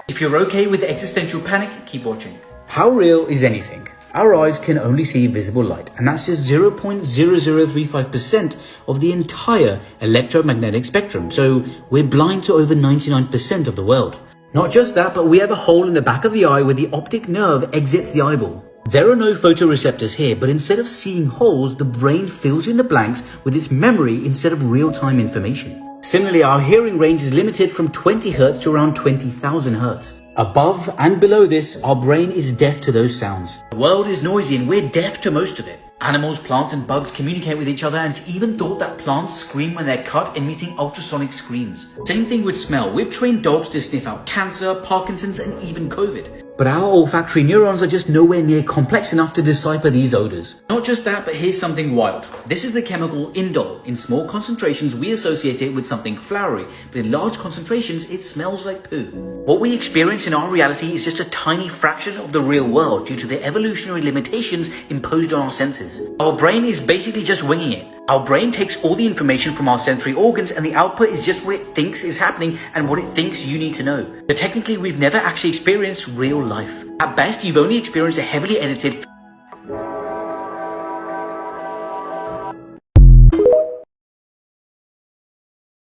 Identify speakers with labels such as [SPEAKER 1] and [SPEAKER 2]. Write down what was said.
[SPEAKER 1] If you're okay with existential panic, keep watching.
[SPEAKER 2] How real is anything? Our eyes can only see visible light, and that's just 0.0035% of the entire electromagnetic spectrum, so we're blind to over 99% of the world. Not just that, but we have a hole in the back of the eye where the optic nerve exits the eyeball. There are no photoreceptors here, but instead of seeing holes, the brain fills in the blanks with its memory instead of real-time information. Similarly, our hearing range is limited from 20 Hz to around 20,000 Hz. Above and below this, our brain is deaf to those sounds.
[SPEAKER 1] The world is noisy and we're deaf to most of it. Animals, plants and bugs communicate with each other, and it's even thought that plants scream when they're cut, emitting ultrasonic screams. Same thing with smell. We've trained dogs to sniff out cancer, Parkinson's and even COVID.
[SPEAKER 2] But our olfactory neurons are just nowhere near complex enough to decipher these odors.
[SPEAKER 1] Not just that, but here's something wild. This is the chemical indole. In small concentrations, we associate it with something flowery, but in large concentrations, it smells like poo. What we experience in our reality is just a tiny fraction of the real world due to the evolutionary limitations imposed on our senses. Our brain is basically just winging it. Our brain takes all the information from our sensory organs, and the output is just what it thinks is happening and what it thinks you need to know. So technically, we've never actually experienced real life. At best, you've only experienced a heavily edited